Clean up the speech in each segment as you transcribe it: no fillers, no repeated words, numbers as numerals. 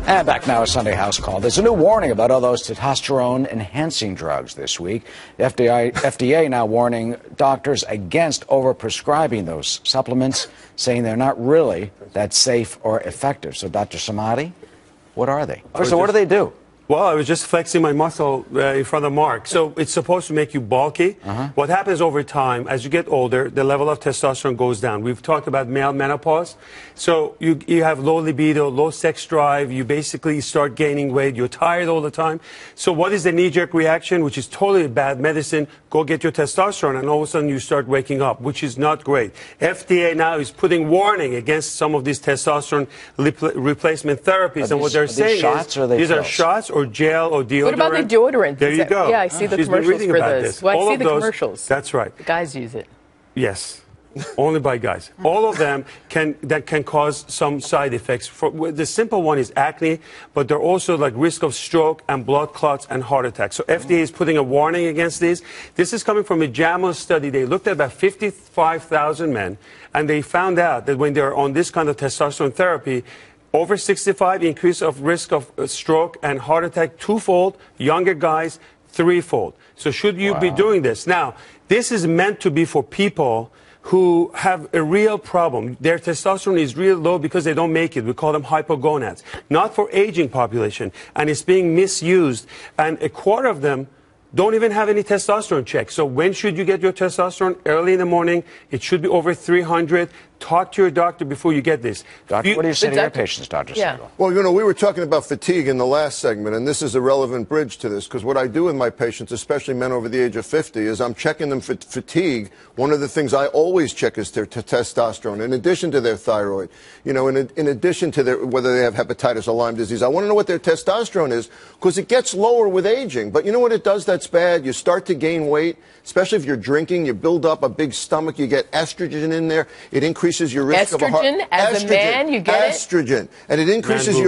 And back now, a Sunday house call. There's a new warning about all those testosterone-enhancing drugs this week. The FDA now warning doctors against over-prescribing those supplements, saying they're not really that safe or effective. So, Dr. Samadi, what are they? First of all, what do they do? Well, I was just flexing my muscle in front of Marc. So it's supposed to make you bulky. What happens over time, as you get older, the level of testosterone goes down. We've talked about male menopause. So you have low libido, low sex drive. You basically start gaining weight. You're tired all the time. So what is the knee-jerk reaction, which is totally bad medicine? Go get your testosterone, and all of a sudden you start waking up, which is not great. FDA now is putting warning against some of these testosterone replacement therapies. And what they're saying is these are shots or gel or deodorant. What about the deodorant? There you go. Yeah, I see the commercials for those. Well, I see the commercials. That's right. The guys use it. Yes. Only by guys. All of them can cause some side effects. The simple one is acne, but they're also like risk of stroke and blood clots and heart attacks. So FDA is putting a warning against these. This is coming from a JAMA study. They looked at about 55,000 men, and they found out that when they're on this kind of testosterone therapy, over 65, increase of risk of stroke and heart attack twofold, younger guys threefold. So should you be doing this? Now, this is meant to be for people who have a real problem. Their testosterone is real low because they don't make it. We call them hypogonads. Not for aging population. And it's being misused. And a quarter of them don't even have any testosterone check. So when should you get your testosterone? Early in the morning. It should be over 300. Talk to your doctor before you get this. Doctor, what do you say to your patients, Dr. Siegel? Well, you know, we were talking about fatigue in the last segment, and this is a relevant bridge to this, because what I do with my patients, especially men over the age of 50, is I'm checking them for fatigue. One of the things I always check is their testosterone, in addition to their thyroid. You know, in addition to whether they have hepatitis or Lyme disease. I want to know what their testosterone is, because it gets lower with aging. But you know what it does that's bad? You start to gain weight, especially if you're drinking. You build up a big stomach. You get estrogen in there. It increases your risk of a heart. As a man, you get estrogen, and it increases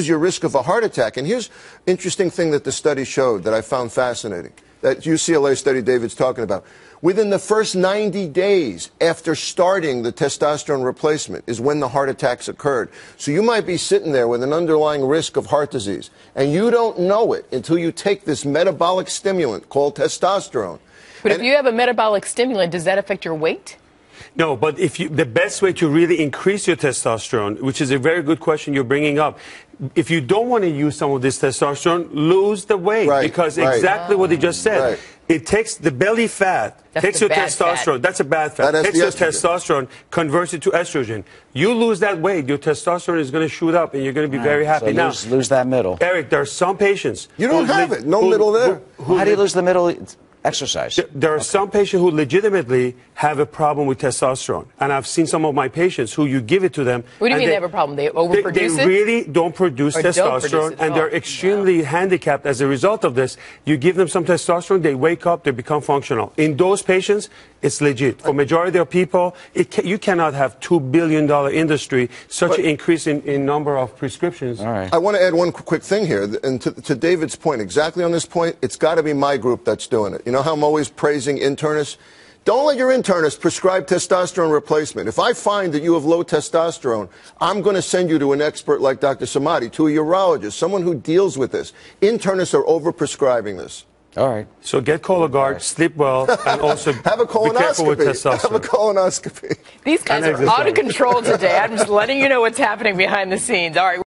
your risk of a heart attack. And here's interesting thing that the study showed that I found fascinating. That UCLA study David's talking about. Within the first 90 days after starting the testosterone replacement is when the heart attacks occurred. So you might be sitting there with an underlying risk of heart disease, and you don't know it until you take this metabolic stimulant called testosterone. But if you have a metabolic stimulant, does that affect your weight? No, but the best way to really increase your testosterone, which is a very good question you're bringing up, if you don't want to use some of this testosterone, lose the weight. Because exactly what he just said. It takes the belly fat, takes your testosterone. That's a bad fat. Takes your testosterone, converts it to estrogen. You lose that weight, your testosterone is going to shoot up, and you're going to be very happy. So lose that middle. Eric, there are some patients. You don't have it. No middle there. How do you lose the middle? Exercise. There are some patients who legitimately have a problem with testosterone. And I've seen some of my patients who you give it to them. What do you mean they have a problem? They overproduce it? They really don't produce testosterone, and they're extremely handicapped as a result of this. You give them some testosterone, they wake up, they become functional. In those patients, it's legit. For majority of people, you cannot have $2 billion industry, such an increase in number of prescriptions. All right. I want to add one quick thing here. And to David's point, exactly on this point, it's got to be my group that's doing it. You know how I'm always praising internists? Don't let your internist prescribe testosterone replacement. If I find that you have low testosterone, I'm going to send you to an expert like Dr. Samadi, to a urologist, someone who deals with this. Internists are over-prescribing this. All right. So get Cologuard, sleep well, and also have a colonoscopy. Be careful with testosterone. Have a colonoscopy. These guys are out of control today. I'm just letting you know what's happening behind the scenes. All right.